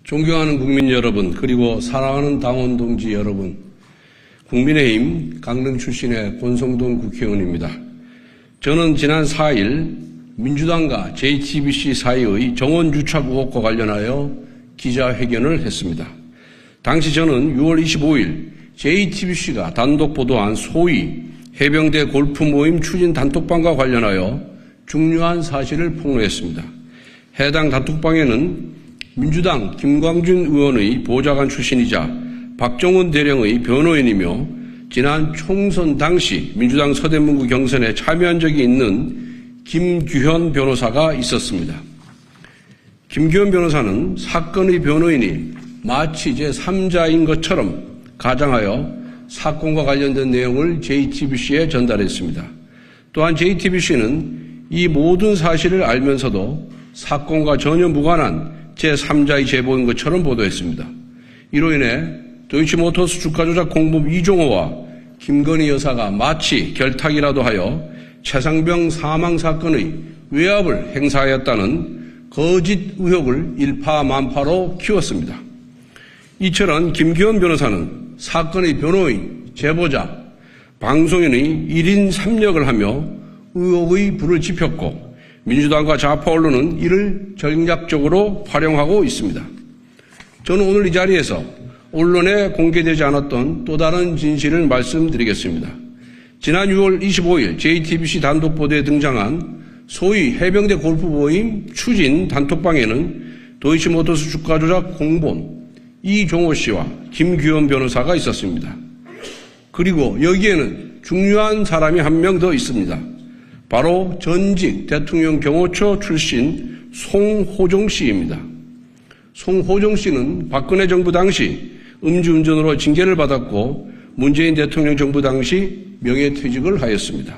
존경하는 국민 여러분, 그리고 사랑하는 당원 동지 여러분, 국민의힘 강릉 출신의 권성동 국회의원입니다. 저는 지난 4일 민주당과 JTBC 사이의 정원 유착 의혹과 관련하여 기자회견을 했습니다. 당시 저는 6월 25일 JTBC가 단독 보도한 소위 해병대 골프 모임 추진 단톡방과 관련하여 중요한 사실을 폭로했습니다. 해당 단톡방에는 민주당 김광준 의원의 보좌관 출신이자 박정훈 대령의 변호인이며 지난 총선 당시 민주당 서대문구 경선에 참여한 적이 있는 김규현 변호사가 있었습니다. 김규현 변호사는 사건의 변호인이 마치 제3자인 것처럼 가장하여 사건과 관련된 내용을 JTBC에 전달했습니다. 또한 JTBC는 이 모든 사실을 알면서도 사건과 전혀 무관한 제3자의 제보인 것처럼 보도했습니다. 이로 인해 도이치모터스 주가 조작 공범 이종호와 김건희 여사가 마치 결탁이라도 하여 최상병 사망 사건의 외압을 행사하였다는 거짓 의혹을 일파만파로 키웠습니다. 이처럼 김규현 변호사는 사건의 변호인, 제보자, 방송인의 1인 3역을 하며 의혹의 불을 지폈고 민주당과 좌파 언론은 이를 전략적으로 활용하고 있습니다. 저는 오늘 이 자리에서 언론에 공개되지 않았던 또 다른 진실을 말씀드리겠습니다. 지난 6월 25일 JTBC 단독 보도에 등장한 소위 해병대 골프 모임 추진 단톡방에는 도이치모터스 주가 조작 공범 이종호 씨와 김규현 변호사가 있었습니다. 그리고 여기에는 중요한 사람이 한 명 더 있습니다. 바로 전직 대통령 경호처 출신 송호종 씨입니다. 송호종 씨는 박근혜 정부 당시 음주운전으로 징계를 받았고 문재인 대통령 정부 당시 명예퇴직을 하였습니다.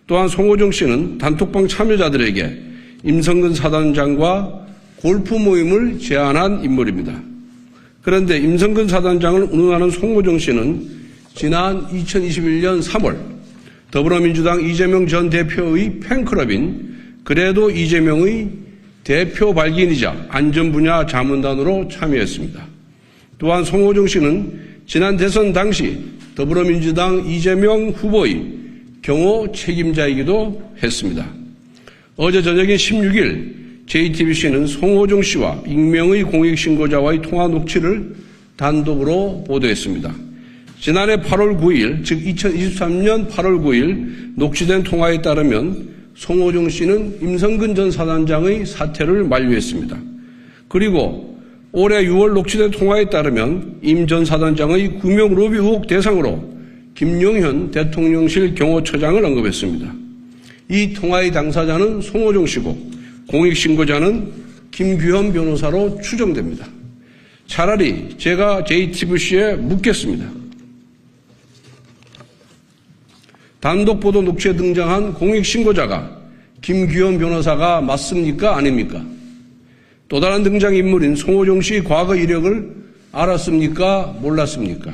또한 송호종 씨는 단톡방 참여자들에게 임성근 사단장과 골프 모임을 제안한 인물입니다. 그런데 임성근 사단장을 운운하는 송호종 씨는 지난 2021년 3월 더불어민주당 이재명 전 대표의 팬클럽인 그래도 이재명의 대표 발기인이자 안전분야 자문단으로 참여했습니다. 또한 송호종 씨는 지난 대선 당시 더불어민주당 이재명 후보의 경호 책임자이기도 했습니다. 어제 저녁인 16일 JTBC는 송호종 씨와 익명의 공익신고자와의 통화 녹취를 단독으로 보도했습니다. 지난해 8월 9일, 즉 2023년 8월 9일 녹취된 통화에 따르면 송호종 씨는 임성근 전 사단장의 사퇴를 만류했습니다. 그리고 올해 6월 녹취된 통화에 따르면 임 전 사단장의 구명 로비 의혹 대상으로 김용현 대통령실 경호처장을 언급했습니다. 이 통화의 당사자는 송호종 씨고 공익신고자는 김규현 변호사로 추정됩니다. 차라리 제가 JTBC에 묻겠습니다. 단독 보도 녹취에 등장한 공익신고자가 김규현 변호사가 맞습니까? 아닙니까? 또 다른 등장인물인 송호종 씨의 과거 이력을 알았습니까? 몰랐습니까?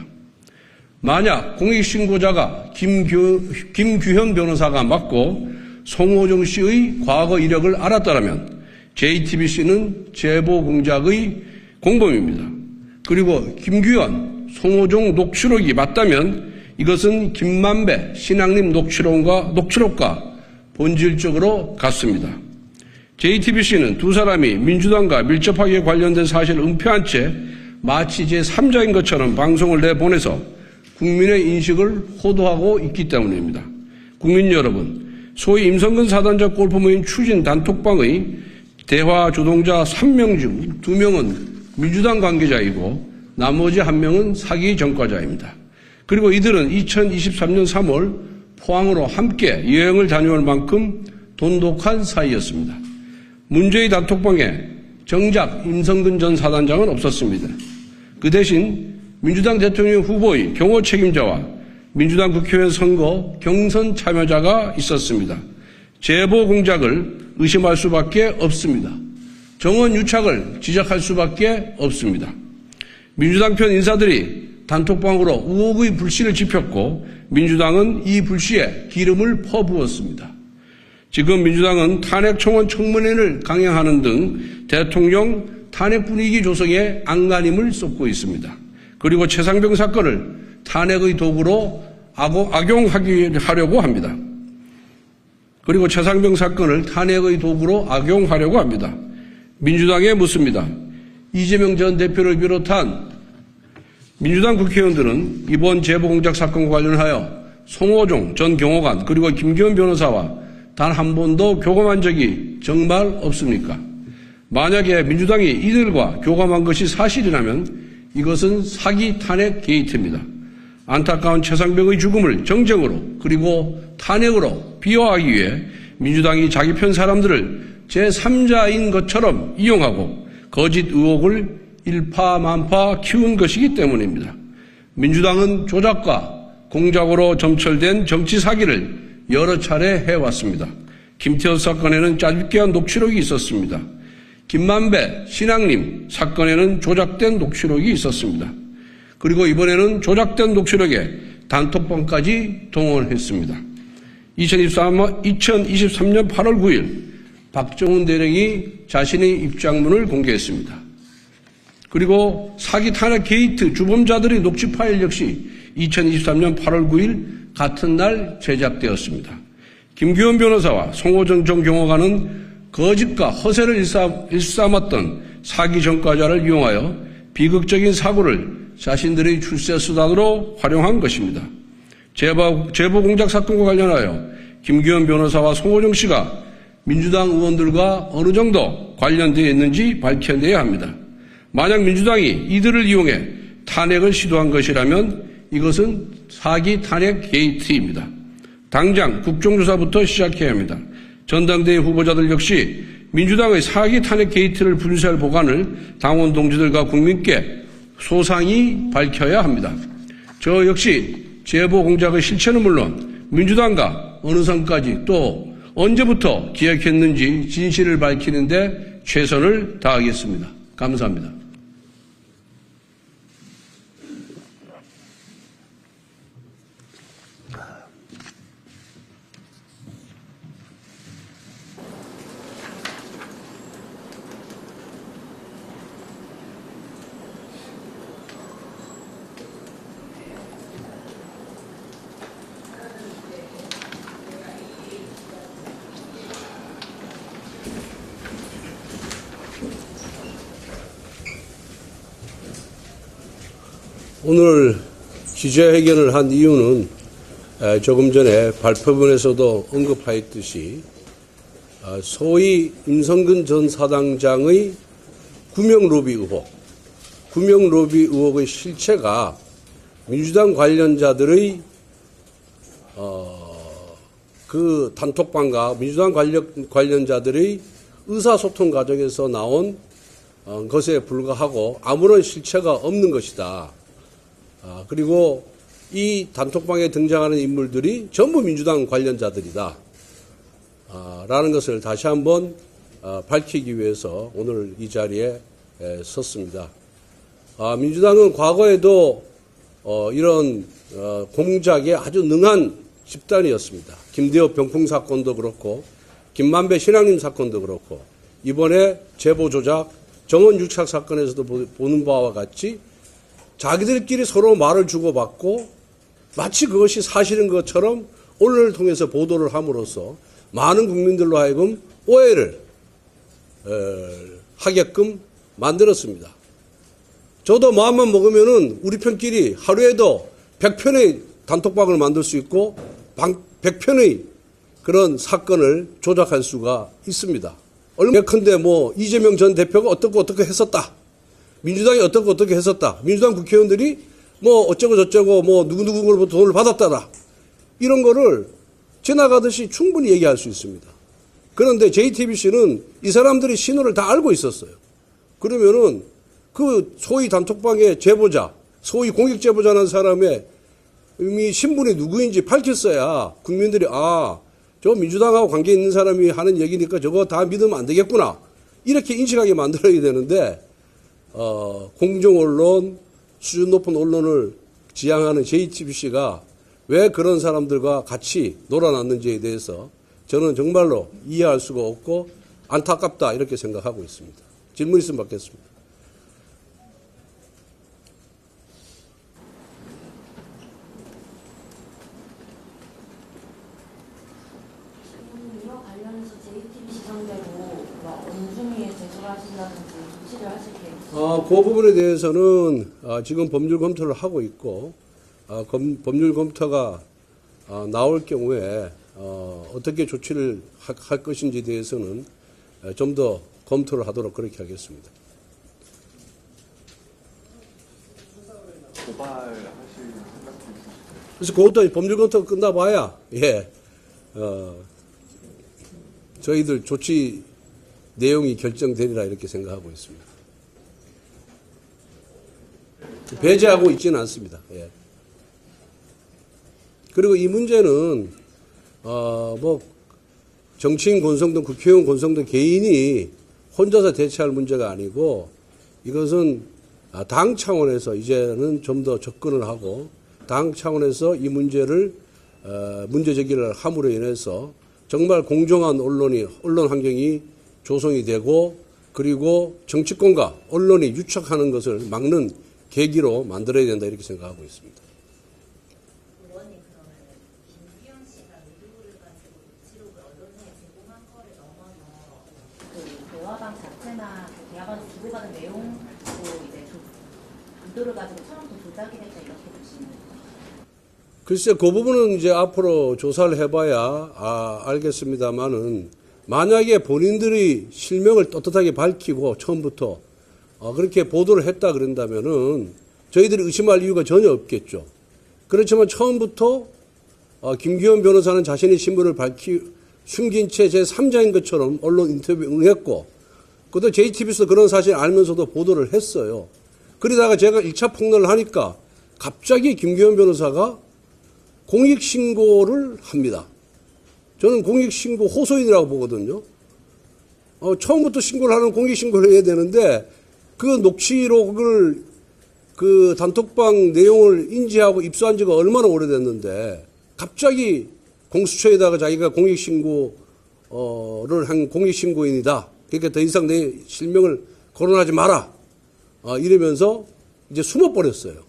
만약 공익신고자가 김규현 변호사가 맞고 송호종 씨의 과거 이력을 알았다면 JTBC는 제보 공작의 공범입니다. 그리고 김규현, 송호종 녹취록이 맞다면 이것은 김만배 신앙림 녹취록과 본질적으로 같습니다. JTBC는 두 사람이 민주당과 밀접하게 관련된 사실을 은폐한 채 마치 제3자인 것처럼 방송을 내보내서 국민의 인식을 호도하고 있기 때문입니다. 국민 여러분, 소위 임성근 사단장 골프 모임 추진 단톡방의 대화 주동자 3명 중 2명은 민주당 관계자이고 나머지 1명은 사기 전과자입니다. 그리고 이들은 2023년 3월 포항으로 함께 여행을 다녀올 만큼 돈독한 사이였습니다. 문제의 단톡방에 정작 임성근 전 사단장은 없었습니다. 그 대신 민주당 대통령 후보의 경호 책임자와 민주당 국회의원 선거 경선 참여자가 있었습니다. 제보 공작을 의심할 수밖에 없습니다. 정원 유착을 지적할 수밖에 없습니다. 민주당 편 인사들이 단톡방으로 의혹의 불씨를 지폈고 민주당은 이 불씨에 기름을 퍼부었습니다. 지금 민주당은 탄핵 청원 청문회를 강행하는 등 대통령 탄핵 분위기 조성에 안간힘을 쏟고 있습니다. 그리고 최상병 사건을 탄핵의 도구로 악용하려고 합니다. 그리고 최상병 사건을 탄핵의 도구로 악용하려고 합니다. 민주당에 묻습니다. 이재명 전 대표를 비롯한 민주당 국회의원들은 이번 제보공작 사건과 관련하여 송호종 전 경호관 그리고 김기현 변호사와 단 한 번도 교감한 적이 정말 없습니까? 만약에 민주당이 이들과 교감한 것이 사실이라면 이것은 사기 탄핵 게이트입니다. 안타까운 최상병의 죽음을 정쟁으로 그리고 탄핵으로 비화하기 위해 민주당이 자기 편 사람들을 제3자인 것처럼 이용하고 거짓 의혹을 일파만파 키운 것이기 때문입니다. 민주당은 조작과 공작으로 점철된 정치 사기를 여러 차례 해왔습니다. 김태호 사건에는 짜깁기한 녹취록이 있었습니다. 김만배, 신앙님 사건에는 조작된 녹취록이 있었습니다. 그리고 이번에는 조작된 녹취록에 단톡방까지 동원했습니다. 2023년 8월 9일 박정훈 대령이 자신의 입장문을 공개했습니다. 그리고 사기 탄핵 게이트 주범자들의 녹취 파일 역시 2023년 8월 9일 같은 날 제작되었습니다. 김기현 변호사와 송호정 전 경호관은 거짓과 허세를 일삼았던 사기 전과자를 이용하여 비극적인 사고를 자신들의 출세 수단으로 활용한 것입니다. 제보 공작 사건과 관련하여 김기현 변호사와 송호정 씨가 민주당 의원들과 어느 정도 관련되어 있는지 밝혀내야 합니다. 만약 민주당이 이들을 이용해 탄핵을 시도한 것이라면 이것은 사기 탄핵 게이트입니다. 당장 국정조사부터 시작해야 합니다. 전당대회 후보자들 역시 민주당의 사기 탄핵 게이트를 분쇄할 보관을 당원 동지들과 국민께 소상히 밝혀야 합니다. 저 역시 제보 공작의 실체는 물론 민주당과 어느 선까지 또 언제부터 기획했는지 진실을 밝히는 데 최선을 다하겠습니다. 감사합니다. 오늘 기자회견을 한 이유는 조금 전에 발표문에서도 언급하였듯이 소위 임성근 전 사당장의 구명 로비 의혹의 실체가 민주당 관련자들의 그 단톡방과 민주당 관련자들의 의사소통 과정에서 나온 것에 불과하고 아무런 실체가 없는 것이다. 그리고 이 단톡방에 등장하는 인물들이 전부 민주당 관련자들이다. 라는 것을 다시 한번 밝히기 위해서 오늘 이 자리에 섰습니다. 민주당은 과거에도 이런 공작에 아주 능한 집단이었습니다. 김대엽 병풍 사건도 그렇고 김만배 신앙님 사건도 그렇고 이번에 제보 조작 정원 유착 사건에서도 보는 바와 같이 자기들끼리 서로 말을 주고받고 마치 그것이 사실인 것처럼 언론을 통해서 보도를 함으로써 많은 국민들로 하여금 오해를 하게끔 만들었습니다. 저도 마음만 먹으면은 우리 편끼리 하루에도 100편의 단톡방을 만들 수 있고 100편의 그런 사건을 조작할 수가 있습니다. 예컨대 뭐 이재명 전 대표가 어떻게 했었다. 민주당이 어떻게 했었다. 민주당 국회의원들이 뭐 어쩌고 저쩌고 뭐 누구누구로부터 돈을 받았다라. 이런 거를 지나가듯이 충분히 얘기할 수 있습니다. 그런데 JTBC는 이 사람들이 신호를 다 알고 있었어요. 그러면은 그 소위 단톡방의 제보자, 소위 공익 제보자라는 사람의 이미 신분이 누구인지 밝혔어야 국민들이 저 민주당하고 관계 있는 사람이 하는 얘기니까 저거 다 믿으면 안 되겠구나. 이렇게 인식하게 만들어야 되는데 공정 언론, 수준 높은 언론을 지향하는 JTBC가 왜 그런 사람들과 같이 놀아났는지에 대해서 저는 정말로 이해할 수가 없고 안타깝다 이렇게 생각하고 있습니다. 질문 있으면 받겠습니다. 이와 관련해서 JTBC 상대로 원중위에 제소를 하신다든지 조치를 하실 계획이십니까? 그 부분에 대해서는 지금 법률 검토를 하고 있고 법률 검토가 나올 경우에 어떻게 조치를 할 것인지에 대해서는 좀 더 검토를 하도록 그렇게 하겠습니다. 고발하실 생각도 있으실까요? 그래서 그것도 법률 검토가 끝나봐야 저희들 조치 내용이 결정되리라 이렇게 생각하고 있습니다. 배제하고 있지는 않습니다. 예. 그리고 이 문제는 정치인 권성동, 국회의원 권성동 개인이 혼자서 대처할 문제가 아니고 이것은 당 차원에서 이제는 좀 더 접근을 하고 당 차원에서 이 문제를 문제 제기를 함으로 인해서 정말 공정한 언론 환경이 조성이 되고 그리고 정치권과 언론이 유착하는 것을 막는 계기로 만들어야 된다 이렇게 생각하고 있습니다. 의원님 그러면 김기현 씨가 의도를 가지고 녹취록을 언론사에 제공한 거를 넘어서 그 대화방 자체나 그 대화방에서 주고받은 내용도 이제 의도를 가지고 처음부터 조작이 됐다 이렇게 보시는 거예요? 글쎄, 그 부분은 이제 앞으로 조사를 해봐야 알겠습니다만은 만약에 본인들이 실명을 떳떳하게 밝히고 처음부터 그렇게 보도를 했다 그런다면은 저희들이 의심할 이유가 전혀 없겠죠. 그렇지만 처음부터 김기현 변호사는 자신의 신분을 숨긴 채 제3자인 것처럼 언론 인터뷰에 응했고 그것도 JTBC에서 그런 사실 알면서도 보도를 했어요. 그러다가 제가 1차 폭로를 하니까 갑자기 김기현 변호사가 공익신고를 합니다. 저는 공익신고 호소인이라고 보거든요. 처음부터 신고를 하는 공익신고를 해야 되는데 그 녹취록을 그 단톡방 내용을 인지하고 입수한 지가 얼마나 오래됐는데 갑자기 공수처에다가 자기가 공익신고를 한 공익신고인이다. 그러니까 더 이상 내 실명을 거론하지 마라. 이러면서 이제 숨어버렸어요.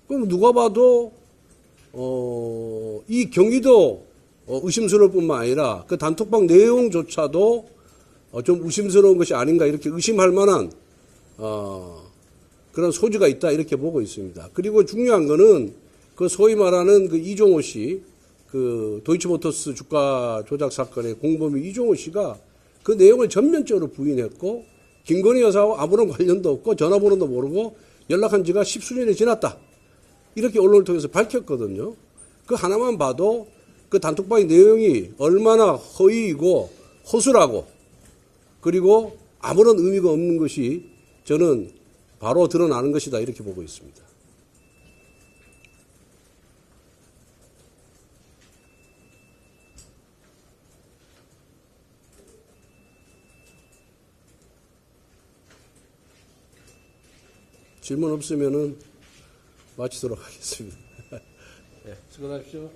그럼 누가 봐도 이 경위도 의심스러울 뿐만 아니라 그 단톡방 내용조차도 좀 의심스러운 것이 아닌가 이렇게 의심할 만한 그런 소지가 있다 이렇게 보고 있습니다. 그리고 중요한 거는 그 소위 말하는 그 이종호 씨, 그 도이치모터스 주가 조작 사건의 공범인 이종호 씨가 그 내용을 전면적으로 부인했고 김건희 여사와 아무런 관련도 없고 전화번호도 모르고 연락한 지가 10수년이 지났다. 이렇게 언론을 통해서 밝혔거든요. 그 하나만 봐도 그 단톡방의 내용이 얼마나 허위이고 허술하고 그리고 아무런 의미가 없는 것이 저는 바로 드러나는 것이다 이렇게 보고 있습니다. 질문 없으면은 마치도록 하겠습니다. 네, 수고하십시오.